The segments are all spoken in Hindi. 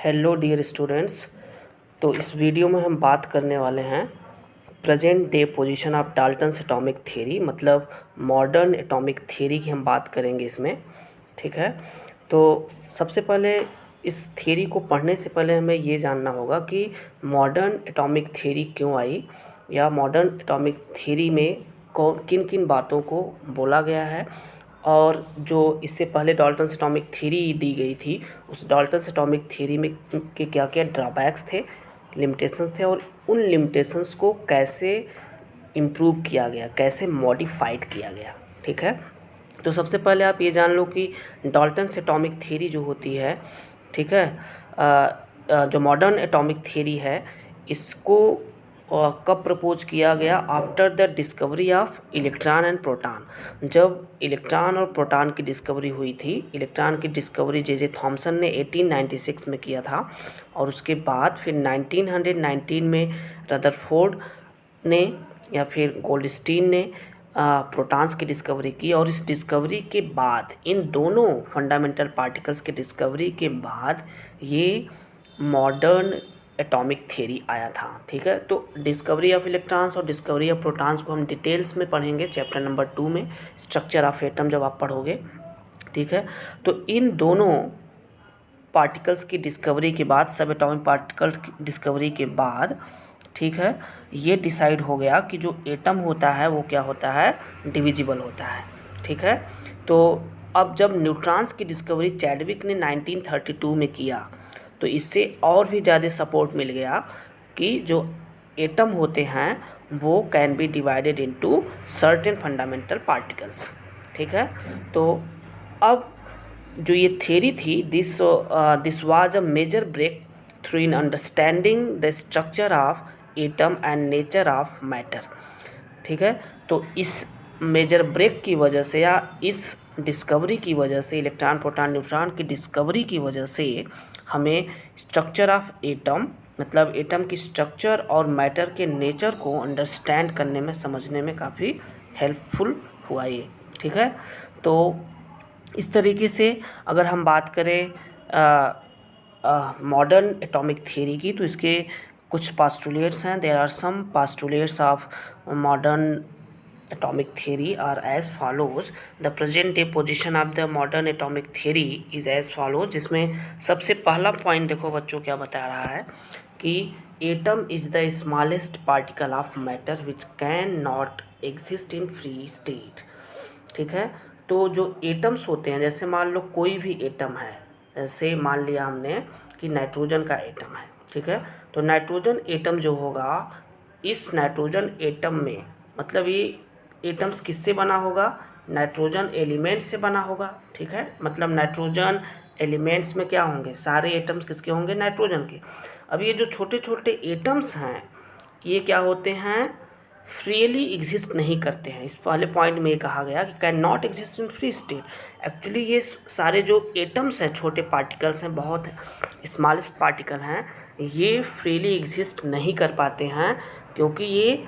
Hello dear students. तो इस वीडियो में हम बात करने वाले हैं present day position of Dalton's atomic theory, मतलब मॉडर्न एटॉमिक थ्योरी की हम बात करेंगे इसमें। ठीक है, तो सबसे पहले इस थ्योरी को पढ़ने से पहले हमें ये जानना होगा कि मॉडर्न एटॉमिक थ्योरी क्यों आई, या मॉडर्न एटॉमिक थ्योरी में कौन किन किन बातों को बोला गया है, और जो इससे पहले डाल्टन्स एटॉमिक थ्योरी दी गई थी उस डाल्टन्स एटॉमिक थ्योरी में के क्या क्या ड्रॉबैक्स थे, लिमिटेशंस थे, और उन लिमिटेशंस को कैसे इम्प्रूव किया गया, कैसे मॉडिफाइड किया गया। ठीक है, तो सबसे पहले आप ये जान लो कि डाल्टन्स एटॉमिक थ्योरी जो होती है, ठीक है, जो मॉडर्न एटॉमिक थ्योरी है इसको कब प्रपोज किया गया? After the discovery of electron and proton. जब इलेक्ट्रॉन और प्रोटॉन की डिस्कवरी हुई थी, इलेक्ट्रॉन की डिस्कवरी जे थॉमसन ने 1896 में किया था, और उसके बाद फिर 1919 में रदरफोर्ड ने या फिर गोल्डस्टीन ने प्रोटॉन्स की डिस्कवरी की। और इस डिस्कवरी के बाद, इन दोनों फंडामेंटल पार्टिकल्स के डिस्कवरी के बाद ये मॉडर्न एटॉमिक थ्योरी आया था। ठीक है, तो डिस्कवरी ऑफ इलेक्ट्रॉन्स और डिस्कवरी ऑफ प्रोटॉन्स को हम डिटेल्स में पढ़ेंगे चैप्टर नंबर 2 में, स्ट्रक्चर ऑफ एटम, जब आप पढ़ोगे। ठीक है, तो इन दोनों पार्टिकल्स की डिस्कवरी के बाद, सब एटॉमिक पार्टिकल की डिस्कवरी के बाद, ठीक है, ये डिसाइड हो गया कि जो एटम होता है वो क्या होता है? डिविजिबल होता है। ठीक है, तो अब जब न्यूट्रॉन्स की डिस्कवरी चैडविक ने 1932 में किया, तो इससे और भी ज़्यादा सपोर्ट मिल गया कि जो एटम होते हैं वो can be divided into certain fundamental particles. ठीक है, तो अब जो ये थ्योरी थी, this was a major breakthrough in understanding the structure of atom and nature of matter. ठीक है, तो इस मेजर ब्रेक की वजह से, या इस डिस्कवरी की वजह से, इलेक्ट्रॉन प्रोटॉन न्यूट्रॉन की डिस्कवरी की वजह से हमें स्ट्रक्चर ऑफ एटम, मतलब एटम की स्ट्रक्चर और मैटर के नेचर को अंडरस्टैंड करने में, समझने में काफ़ी हेल्पफुल हुआ ये। ठीक है, तो इस तरीके से अगर हम बात करें मॉडर्न एटॉमिक थ्योरी की, तो इसके कुछ पास्टुलेट्स हैं। There are some postulates of modern atomic theory are as follows. The present day position of the modern atomic theory is as follows, जिसमें सबसे पहला पॉइंट देखो बच्चों क्या बता रहा है कि atom is the smallest particle of matter which can not exist in free state. ठीक है, तो जो एटम्स होते हैं, जैसे मान लो कोई भी एटम है, जैसे मान लिया हमने कि नाइट्रोजन का एटम है। ठीक है, तो नाइट्रोजन एटम जो होगा, इस नाइट्रोजन एटम में, मतलब ये एटम्स किससे बना होगा? नाइट्रोजन एलिमेंट से बना होगा। ठीक है, मतलब नाइट्रोजन एलिमेंट्स में क्या होंगे? सारे एटम्स किसके होंगे? नाइट्रोजन के। अब ये जो छोटे छोटे एटम्स हैं, ये क्या होते हैं? फ्रीली एग्जिस्ट नहीं करते हैं। इस पहले पॉइंट में ये कहा गया कि can not exist in free state. Actually ये सारे जो एटम्स हैं, छोटे पार्टिकल्स हैं, बहुत स्मॉलेस्ट पार्टिकल हैं, ये फ्रीली एग्जिस्ट नहीं कर पाते हैं, क्योंकि ये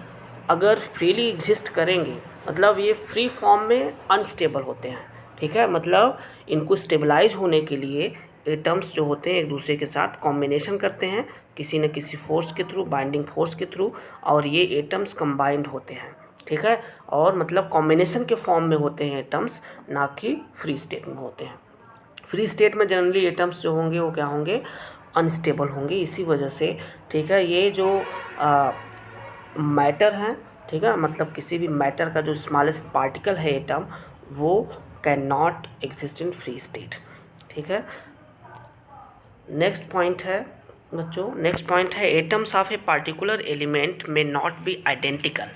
अगर फ्रीली एग्जिस्ट करेंगे, मतलब ये फ्री फॉर्म में अनस्टेबल होते हैं। ठीक है, मतलब इनको स्टेबलाइज होने के लिए एटम्स जो होते हैं एक दूसरे के साथ कॉम्बिनेशन करते हैं, किसी न किसी फोर्स के थ्रू, बाइंडिंग फोर्स के थ्रू, और ये एटम्स कंबाइंड होते हैं। ठीक है, और मतलब कॉम्बिनेशन के फॉर्म में होते हैं एटम्स, ना कि फ्री स्टेट में होते हैं। फ्री स्टेट में जनरली एटम्स जो होंगे वो क्या होंगे? अनस्टेबल होंगे। इसी वजह से, ठीक है, ये जो मैटर हैं, ठीक है, मतलब किसी भी मैटर का जो स्मॉलेस्ट पार्टिकल है एटम, वो can not exist in free state. ठीक है, नेक्स्ट पॉइंट है बच्चों, नेक्स्ट पॉइंट है atoms of a particular element में नॉट बी आइडेंटिकल।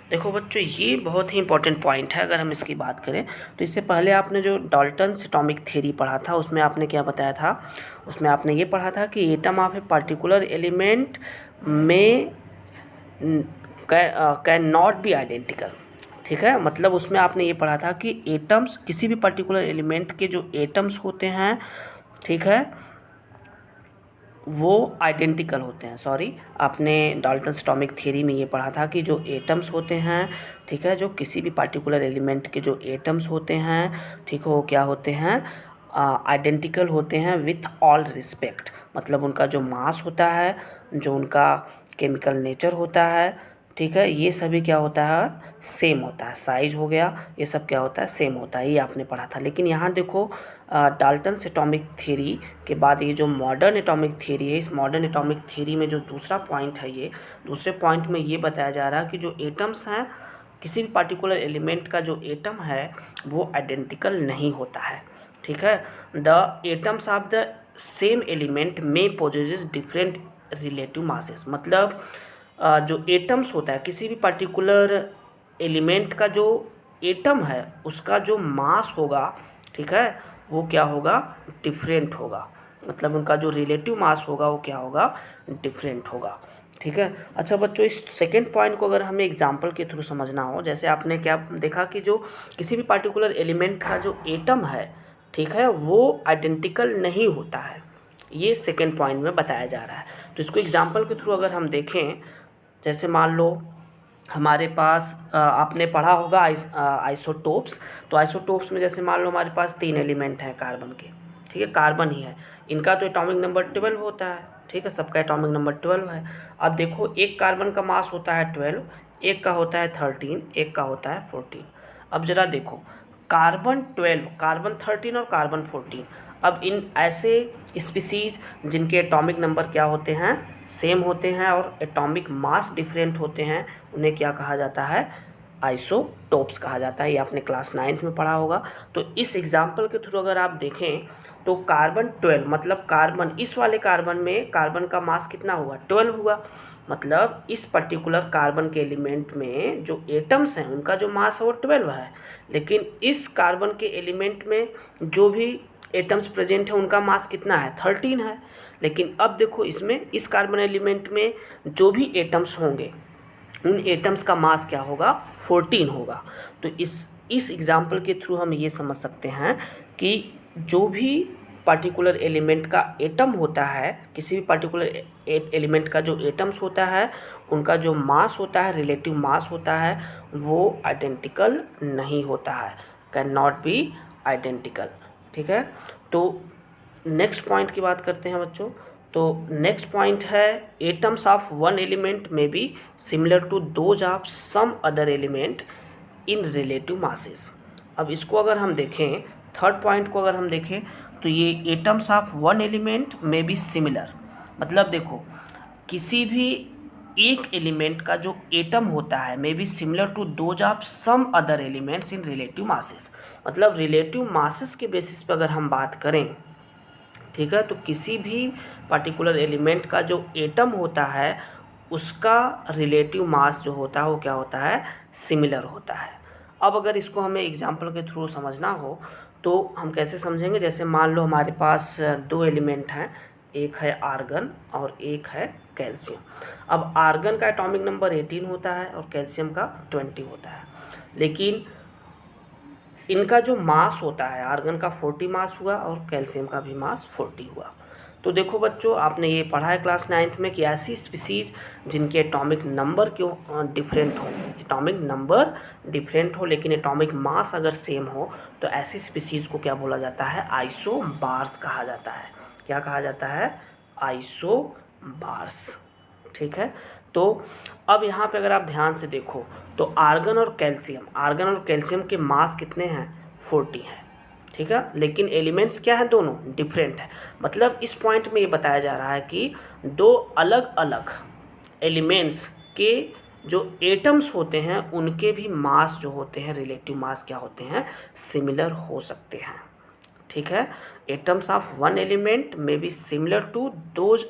देखो बच्चों, ये बहुत ही इंपॉर्टेंट पॉइंट है। अगर हम इसकी बात करें तो इससे पहले आपने जो डाल्टन्स एटॉमिक थ्योरी पढ़ा था, उसमें आपने क्या बताया था? उसमें आपने ये पढ़ा था कि atom of a particular element में कैन नॉट बी आइडेंटिकल। ठीक है, मतलब उसमें आपने ये पढ़ा था कि एटम्स, किसी भी पर्टिकुलर एलिमेंट के जो एटम्स होते हैं, ठीक है, वो आइडेंटिकल होते हैं। सॉरी, आपने डाल्टन्स एटॉमिक थ्योरी में ये पढ़ा था कि जो एटम्स होते हैं, ठीक है, जो किसी भी पार्टिकुलर एलिमेंट के जो एटम्स होते हैं, ठीक हो, क्या होते हैं? आइडेंटिकल होते हैं विथ ऑल रिस्पेक्ट, मतलब उनका जो मास होता है, जो उनका केमिकल नेचर होता है, ठीक है, ये सभी क्या होता है, सेम होता है। साइज हो गया, ये सब क्या होता है, सेम होता है, ये आपने पढ़ा था। लेकिन यहाँ देखो डाल्टन्स एटॉमिक थ्योरी के बाद ये जो मॉडर्न एटॉमिक थ्योरी है, इस मॉडर्न एटॉमिक थ्योरी में जो दूसरा पॉइंट है, ये दूसरे पॉइंट में ये बताया जा रहा है कि जो एटम्स हैं, किसी भी पार्टिकुलर एलिमेंट का जो एटम है वो आइडेंटिकल नहीं होता है, ठीक है। The atoms of the same element में पोजेसेस डिफरेंट रिलेटिव मासेस, मतलब जो एटम्स होता है, किसी भी पार्टिकुलर एलिमेंट का जो एटम है उसका जो मास होगा, ठीक है, वो क्या होगा, डिफरेंट होगा, मतलब उनका जो रिलेटिव मास होगा वो क्या होगा, डिफरेंट होगा, ठीक है। अच्छा बच्चों, इस सेकेंड पॉइंट को अगर हमें एग्जांपल के थ्रू समझना हो, जैसे आपने क्या देखा कि जो किसी भी पार्टिकुलर एलिमेंट का जो एटम है, ठीक है, वो आइडेंटिकल नहीं होता है, ये सेकेंड पॉइंट में बताया जा रहा है। तो इसको एग्जांपल के थ्रू अगर हम देखें, जैसे मान लो हमारे पास आपने पढ़ा होगा आइसोटोप्स। तो आइसोटोप्स में जैसे मान लो हमारे पास 3 एलिमेंट हैं कार्बन के, ठीक है, कार्बन ही है, इनका तो एटॉमिक नंबर 12 होता है, ठीक है, सबका एटॉमिक नंबर 12 है। अब देखो एक कार्बन का मास होता है 12, एक का होता है 13, एक का होता है 14। अब जरा देखो, कार्बन 12, कार्बन 13 और कार्बन 14, अब इन ऐसे स्पीसीज जिनके एटॉमिक नंबर क्या होते हैं, सेम होते हैं और एटॉमिक मास डिफरेंट होते हैं, उन्हें क्या कहा जाता है, आइसोटोप्स कहा जाता है। ये आपने क्लास 9th में पढ़ा होगा। तो इस एग्जाम्पल के थ्रू अगर आप देखें तो कार्बन 12, मतलब कार्बन, इस वाले कार्बन में कार्बन का मास कितना हुआ, 12 हुआ, मतलब इस पर्टिकुलर कार्बन के एलिमेंट में जो एटम्स हैं उनका जो मास है वो 12 है, लेकिन इस कार्बन के एलिमेंट में जो भी एटम्स प्रेजेंट है उनका मास कितना है, 13 है। लेकिन अब देखो इसमें, इस कार्बन एलिमेंट में जो भी एटम्स होंगे उन एटम्स का मास क्या होगा, 14 होगा। तो इस एग्जाम्पल के थ्रू हम ये समझ सकते हैं कि जो भी पार्टिकुलर एलिमेंट का एटम होता है, किसी भी पार्टिकुलर एलिमेंट का जो एटम्स होता है उनका जो मास होता है, रिलेटिव मास होता है, वो आइडेंटिकल नहीं होता है, कैन नॉट बी आइडेंटिकल, ठीक है। तो नेक्स्ट पॉइंट की बात करते हैं बच्चों। तो नेक्स्ट पॉइंट है atoms of one element may be similar to those of some other element in relative masses. अब इसको अगर हम देखें, थर्ड पॉइंट को अगर हम देखें तो ये atoms of one element may be similar, मतलब देखो किसी भी एक एलिमेंट का जो एटम होता है may be similar to those of some other elements in relative masses, मतलब रिलेटिव मासेस के बेसिस पर अगर हम बात करें, ठीक है, तो किसी भी पर्टिकुलर एलिमेंट का जो एटम होता है उसका रिलेटिव मास जो होता है वो क्या होता है, सिमिलर होता है। अब अगर इसको हमें एग्जांपल के थ्रू समझना हो तो हम कैसे समझेंगे, जैसे मान लो हमारे पास 2 एलिमेंट हैं, एक है आर्गन और एक है कैल्शियम। अब आर्गन का एटॉमिक नंबर 18 होता है और कैल्शियम का 20 होता है, लेकिन इनका जो मास होता है, आर्गन का 40 मास हुआ और कैल्शियम का भी मास 40 हुआ। तो देखो बच्चों, आपने ये पढ़ा है क्लास 9th में कि ऐसी स्पीसीज जिनके एटॉमिक नंबर क्यों डिफरेंट हो, एटॉमिक नंबर डिफरेंट हो लेकिन एटॉमिक मास अगर सेम हो तो ऐसी स्पीसीज को क्या बोला जाता है, आइसोबार्स कहा जाता है। क्या कहा जाता है, आइसोबार्स, ठीक है। तो अब यहाँ पे अगर आप ध्यान से देखो तो आर्गन और कैल्शियम के मास कितने हैं, 40 हैं, ठीक है, लेकिन एलिमेंट्स क्या हैं, दोनों डिफरेंट है। मतलब इस पॉइंट में ये बताया जा रहा है कि दो अलग अलग एलिमेंट्स के जो एटम्स होते हैं उनके भी मास जो होते हैं, रिलेटिव मास क्या होते हैं, सिमिलर हो सकते हैं, ठीक है। Atoms of one element may be similar to those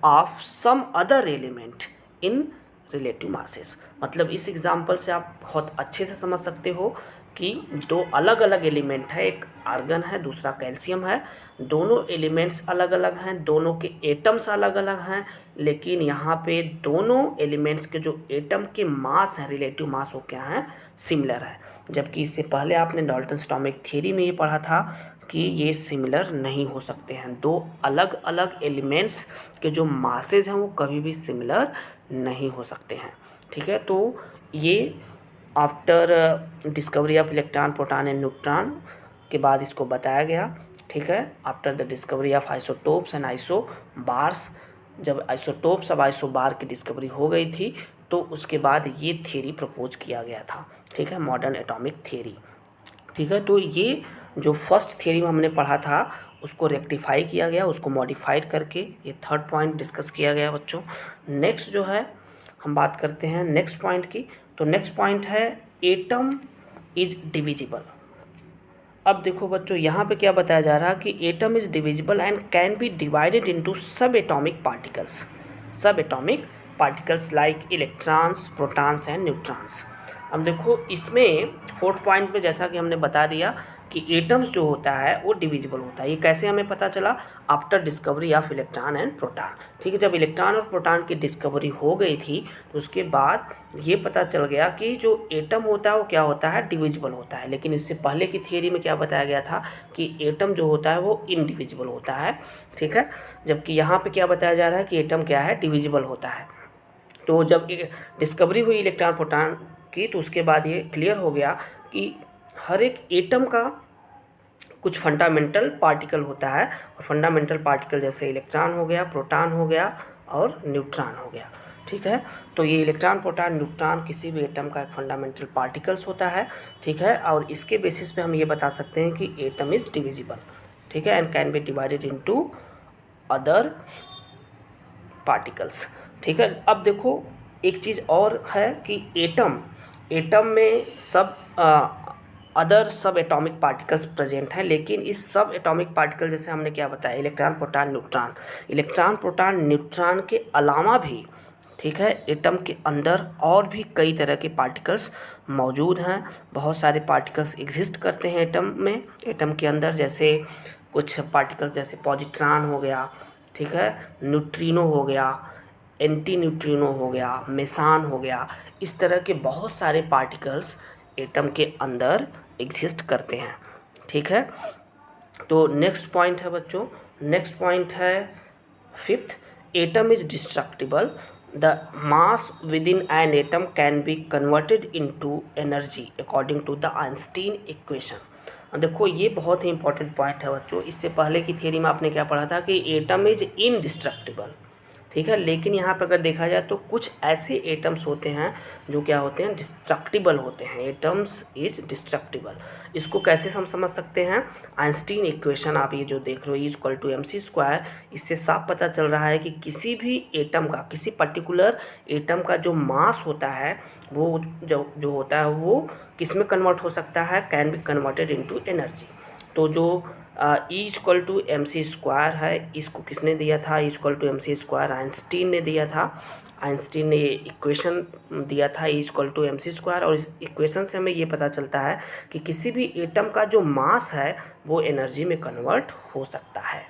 of some other element in relative masses. मतलब इस एग्जाम्पल से आप बहुत अच्छे से समझ सकते हो कि दो अलग अलग एलिमेंट है, एक आर्गन है दूसरा कैल्शियम है, दोनों एलिमेंट्स अलग अलग हैं, दोनों के एटम्स अलग अलग हैं, लेकिन यहाँ पे दोनों एलिमेंट्स के जो एटम के मास हैं, रिलेटिव मास वो क्या हैं, सिमिलर है। जबकि इससे पहले आपने डाल्टन्स एटॉमिक थ्योरी में ये पढ़ा था कि ये सिमिलर नहीं हो सकते हैं, दो अलग अलग एलिमेंट्स के जो मासेज हैं वो कभी भी सिमिलर नहीं हो सकते हैं, ठीक है। तो ये after discovery of electron, proton and neutron के बाद इसको बताया गया ठीक है, after the discovery of isotopes and isobars, जब आइसोटोप्स अब आइसोबार की डिस्कवरी हो गई थी तो उसके बाद ये थ्योरी प्रपोज किया गया था, ठीक है, मॉडर्न एटॉमिक थ्योरी। ठीक है, तो ये जो फर्स्ट थ्योरी में हमने पढ़ा था उसको रेक्टिफाई किया गया, उसको मॉडिफाइड करके ये थर्ड पॉइंट डिस्कस किया गया बच्चों। नेक्स्ट जो है हम बात करते हैं नेक्स्ट पॉइंट की, तो नेक्स्ट पॉइंट है एटम इज डिविजिबल। अब देखो बच्चों यहाँ पे क्या बताया जा रहा है कि atom is divisible and can be divided into सब atomic particles like electrons, protons and neutrons. अब देखो इसमें फोर्थ पॉइंट में जैसा कि हमने बता दिया कि एटम्स जो होता है वो डिविजिबल होता है। ये कैसे हमें पता चला? After discovery of electron and proton. ठीक है, जब इलेक्ट्रॉन और प्रोटॉन की डिस्कवरी हो गई थी तो उसके बाद ये पता चल गया कि जो एटम होता है वो क्या होता है, डिविजिबल होता है। लेकिन इससे पहले की थियरी में क्या बताया गया था कि एटम जो होता है वो इनडिविजिबल होता है। ठीक है, जबकि यहाँ पे क्या बताया जा रहा है कि एटम क्या है, डिविजिबल होता है। तो जब डिस्कवरी हुई इलेक्ट्रॉन प्रोटॉन की तो उसके बाद ये क्लियर हो गया कि हर एक एटम का कुछ फंडामेंटल पार्टिकल होता है, और फंडामेंटल पार्टिकल जैसे इलेक्ट्रॉन हो गया, प्रोटॉन हो गया और न्यूट्रॉन हो गया। ठीक है, तो ये इलेक्ट्रॉन, प्रोटॉन, न्यूट्रॉन किसी भी एटम का एक फंडामेंटल पार्टिकल्स होता है। ठीक है, और इसके बेसिस पे हम ये बता सकते हैं कि एटम इज डिविजिबल। ठीक है, and can be divided into other particles. ठीक है, अब देखो एक चीज़ और है कि एटम में सब अदर सब एटॉमिक पार्टिकल्स प्रेजेंट हैं, लेकिन इस सब एटॉमिक पार्टिकल जैसे हमने क्या बताया, इलेक्ट्रॉन, प्रोटॉन, न्यूट्रॉन के अलावा भी, ठीक है, एटम के अंदर और भी कई तरह के पार्टिकल्स मौजूद हैं। बहुत सारे पार्टिकल्स एग्जिस्ट करते हैं एटम में, एटम के अंदर। जैसे कुछ पार्टिकल्स जैसे पॉजिट्रॉन हो गया, ठीक है, न्यूट्रिनो हो गया, एंटी न्यूट्रिनो हो गया, मेसान हो गया, इस तरह के बहुत सारे पार्टिकल्स एटम के अंदर एग्जिस्ट करते हैं। ठीक है, तो नेक्स्ट पॉइंट है बच्चों, नेक्स्ट पॉइंट है fifth, atom is destructible, the mass within an atom can be converted into energy according to the Einstein equation. देखो ये बहुत ही इंपॉर्टेंट पॉइंट है बच्चों। इससे पहले की थियरी में आपने क्या पढ़ा था कि एटम इज इनडिस्ट्रक्टिबल। ठीक है, लेकिन यहाँ पर अगर देखा जाए तो कुछ ऐसे एटम्स होते हैं जो क्या होते हैं, डिस्ट्रक्टिबल होते हैं। Atoms is destructible. इसको कैसे हम समझ सकते हैं? आइंस्टीन इक्वेशन आप ये जो देख रहे हो, E=mc², इससे साफ पता चल रहा है कि किसी भी एटम का, किसी पर्टिकुलर एटम का जो मास होता है वो जो होता है वो किस में कन्वर्ट हो सकता है, can be converted into energy. तो जो E=mc² है, इसको किसने दिया था? E=mc², आइंस्टीन ने दिया था। आइंस्टीन ने ये इक्वेशन दिया था E=mc², और इस इक्वेशन से हमें ये पता चलता है कि किसी भी एटम का जो मास है वो एनर्जी में कन्वर्ट हो सकता है।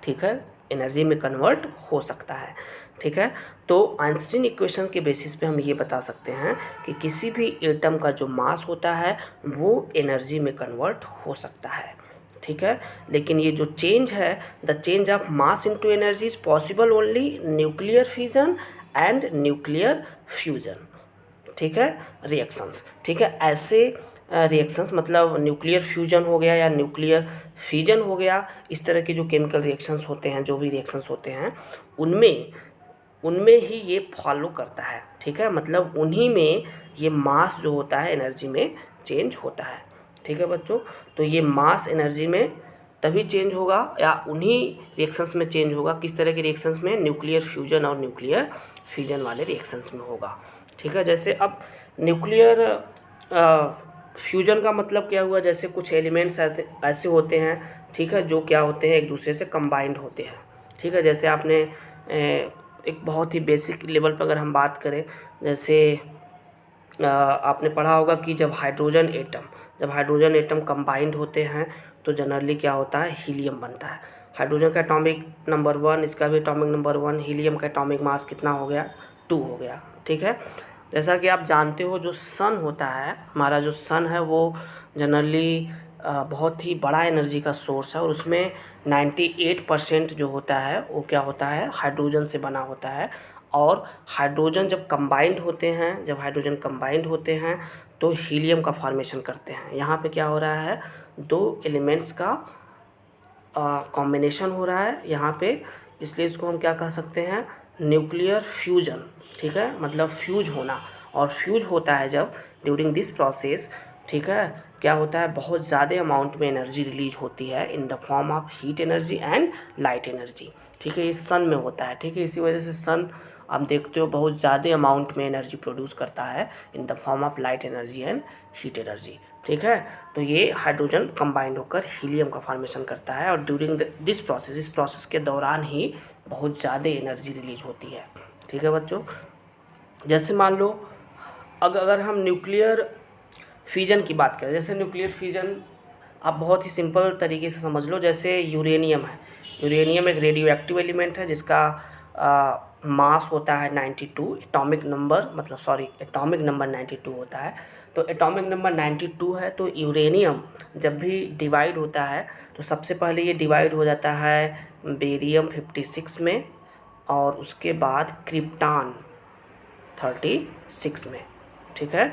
ठीक है, एनर्जी में कन्वर्ट हो सकता है। ठीक है, तो आइंस्टीन इक्वेशन के बेसिस पे हम ये बता सकते हैं कि किसी भी एटम का जो मास होता है वो एनर्जी में कन्वर्ट हो सकता है। ठीक है, लेकिन ये जो चेंज है, the change of mass into energy is possible only nuclear fission and nuclear fusion. ठीक है, रिएक्शंस। ठीक है, ऐसे रिएक्शंस मतलब न्यूक्लियर फ्यूजन हो गया या न्यूक्लियर फिजन हो गया, इस तरह के जो केमिकल रिएक्शंस होते हैं, जो भी रिएक्शंस होते हैं, उनमें ही ये फॉलो करता है। ठीक है, मतलब उन्हीं में ये मास जो होता है एनर्जी में चेंज होता है। ठीक है बच्चों, तो ये मास एनर्जी में तभी चेंज होगा या उन्हीं रिएक्शंस में चेंज होगा। किस तरह के रिएक्शंस में? न्यूक्लियर फ्यूजन और न्यूक्लियर फिजन वाले रिएक्शंस में होगा। ठीक है, जैसे अब न्यूक्लियर फ्यूजन का मतलब क्या हुआ? जैसे कुछ एलिमेंट्स ऐसे होते हैं, ठीक है, जो क्या होते हैं, एक दूसरे से कंबाइंड होते हैं। ठीक है, जैसे आपने एक बहुत ही बेसिक लेवल पर अगर हम बात करें, जैसे आपने पढ़ा होगा कि जब हाइड्रोजन एटम कंबाइंड होते हैं तो जनरली क्या होता है, हीलियम बनता है। हाइड्रोजन का एटॉमिक नंबर 1, इसका भी एटॉमिक नंबर 1, हीलियम का एटॉमिक मास कितना हो गया? 2 हो गया। ठीक है, जैसा कि आप जानते हो जो सन होता है, हमारा जो सन है वो जनरली बहुत ही बड़ा एनर्जी का सोर्स है, और उसमें 98% जो होता है वो क्या होता है, हाइड्रोजन से बना होता है। और हाइड्रोजन जब हाइड्रोजन कंबाइंड होते हैं तो हीलियम का फॉर्मेशन करते हैं। यहाँ पे क्या हो रहा है, दो एलिमेंट्स का कॉम्बिनेशन हो रहा है यहाँ पे, इसलिए इसको हम क्या कह सकते हैं, न्यूक्लियर फ्यूजन। ठीक है, मतलब फ्यूज होना। और फ्यूज होता है जब ड्यूरिंग दिस प्रोसेस, ठीक है, क्या होता है, बहुत ज़्यादा अमाउंट में एनर्जी रिलीज होती है in the form of heat energy and light energy. ठीक है, ये सन में होता है। ठीक है, इसी वजह से सन आप देखते हो बहुत ज़्यादा अमाउंट में एनर्जी प्रोड्यूस करता है in the form of light energy and heat energy. ठीक है, तो ये हाइड्रोजन कंबाइंड होकर हीलियम का फॉर्मेशन करता है, और ड्यूरिंग दिस प्रोसेस, इस प्रोसेस के दौरान ही बहुत ज़्यादा एनर्जी रिलीज होती है। ठीक है बच्चों, जैसे मान लो अगर हम न्यूक्लियर फिजन की बात करें, जैसे न्यूक्लियर फिजन आप बहुत ही सिंपल तरीके से समझ लो, जैसे यूरेनियम है। यूरेनियम एक रेडियो एक्टिव एलिमेंट है जिसका मास होता है 92, एटॉमिक नंबर मतलब सॉरी एटॉमिक नंबर 92 होता है। तो एटॉमिक नंबर 92 है, तो यूरेनियम जब भी डिवाइड होता है तो सबसे पहले ये डिवाइड हो जाता है बेरियम 56 में, और उसके बाद क्रिप्टॉन 36 में। ठीक है,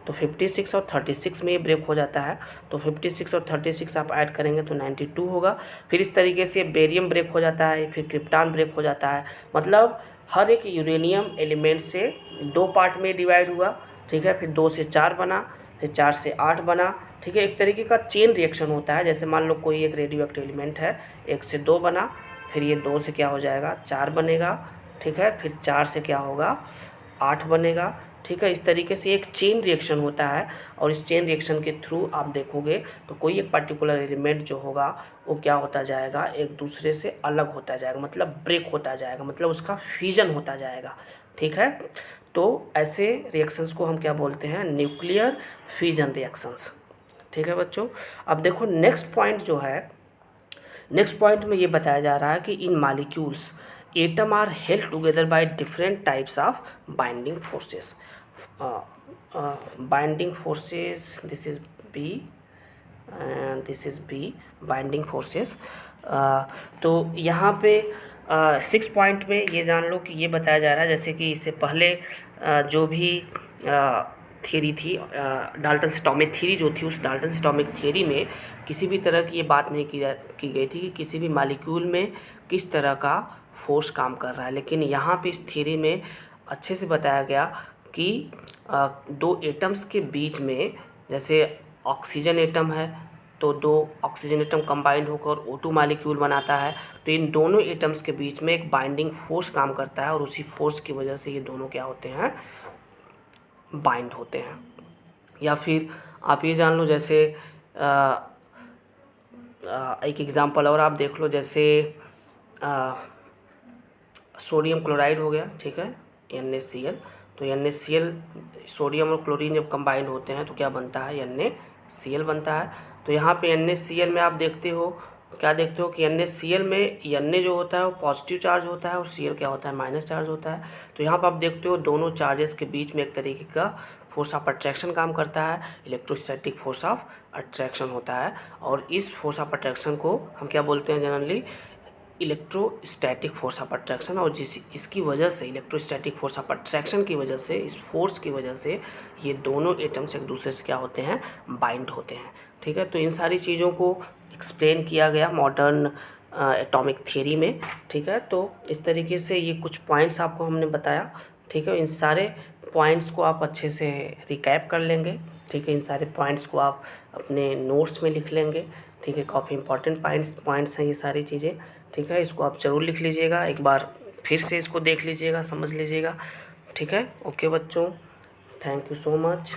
तो 56 और 36 में ये ब्रेक हो जाता है, तो 56 और 36 आप ऐड करेंगे तो 92 होगा। फिर इस तरीके से बेरियम ब्रेक हो जाता है, फिर क्रिप्टॉन ब्रेक हो जाता है। मतलब हर एक यूरेनियम एलिमेंट से 2 पार्ट में डिवाइड हुआ। ठीक है, फिर 2 से 4 बना, फिर 4 से 8 बना। ठीक है, एक तरीके का चेन रिएक्शन होता है। जैसे मान लो कोई एक रेडियो एक्टिव एलिमेंट है, 1 से 2 बना, फिर ये 2 से क्या हो जाएगा, 4 बनेगा। ठीक है, फिर 4 से क्या होगा, 8 बनेगा। ठीक है, इस तरीके से एक चेन रिएक्शन होता है, और इस चेन रिएक्शन के थ्रू आप देखोगे तो कोई एक पर्टिकुलर एलिमेंट जो होगा वो क्या होता जाएगा, एक दूसरे से अलग होता जाएगा, मतलब ब्रेक होता जाएगा, मतलब उसका फ्यूजन होता जाएगा। ठीक है, तो ऐसे रिएक्शंस को हम क्या बोलते हैं, न्यूक्लियर फ्यूजन रिएक्शंस। ठीक है बच्चों, अब देखो नेक्स्ट पॉइंट जो है, नेक्स्ट पॉइंट में ये बताया जा रहा है कि in molecules atom are held together by different types of binding forces. Binding forces, this is B and this is B, binding forces. तो यहाँ पे 6 पॉइंट में ये जान लो कि ये बताया जा रहा है, जैसे कि इससे पहले जो भी थियरी थी, डाल्टन्स एटॉमिक थ्योरी जो थी, उस डाल्टन्स एटॉमिक थ्योरी में किसी भी तरह की ये बात नहीं की गई थी कि किसी भी मॉलिक्यूल में किस तरह का फोर्स काम कर रहा है। लेकिन यहाँ पे इस थ्योरी में अच्छे से बताया गया कि 2 एटम्स के बीच में, जैसे ऑक्सीजन एटम है तो 2 ऑक्सीजन एटम कंबाइंड होकर O2 मॉलिक्यूल बनाता है, तो इन दोनों एटम्स के बीच में एक बाइंडिंग फोर्स काम करता है, और उसी फोर्स की वजह से ये दोनों क्या होते हैं, बाइंड होते हैं। या फिर आप ये जान लो, जैसे एक एग्जांपल और आप देख लो, जैसे सोडियम क्लोराइड हो गया। ठीक है, NaCl, तो NaCl, सोडियम और क्लोरीन जब कंबाइंड होते हैं तो क्या बनता है, NaCl बनता है। तो यहाँ पे NaCl में आप देखते हो, क्या देखते हो कि NaCl में Na जो होता है वो पॉजिटिव चार्ज होता है, और Cl क्या होता है, माइनस चार्ज होता है। तो यहाँ पर आप देखते हो दोनों चार्जेस के बीच में एक तरीके का फोर्स ऑफ अट्रैक्शन काम करता है, इलेक्ट्रोस्टैटिक फोर्स ऑफ अट्रैक्शन होता है। और इस फोर्स ऑफ अट्रैक्शन को हम क्या बोलते हैं generally, electrostatic force of attraction. और इसकी वजह से, इलेक्ट्रोस्टैटिक फोर्स ऑफ अट्रैक्शन की वजह से, इस फोर्स की वजह से ये दोनों एटम्स एक दूसरे से क्या होते हैं, बाइंड होते हैं। ठीक है, तो इन सारी चीज़ों को एक्सप्लेन किया गया मॉडर्न एटॉमिक थ्योरी में। ठीक है, तो इस तरीके से ये कुछ पॉइंट्स आपको हमने बताया। ठीक है, इन सारे पॉइंट्स को आप अच्छे से रिकैप कर लेंगे। ठीक है, इन सारे पॉइंट्स को आप अपने नोट्स में लिख लेंगे। ठीक है, काफ़ी इंपॉर्टेंट पॉइंट्स हैं ये सारी चीज़ें। ठीक है, इसको आप ज़रूर लिख लीजिएगा, एक बार फिर से इसको देख लीजिएगा, समझ लीजिएगा। ठीक है, ओके बच्चों, थैंक यू सो मच।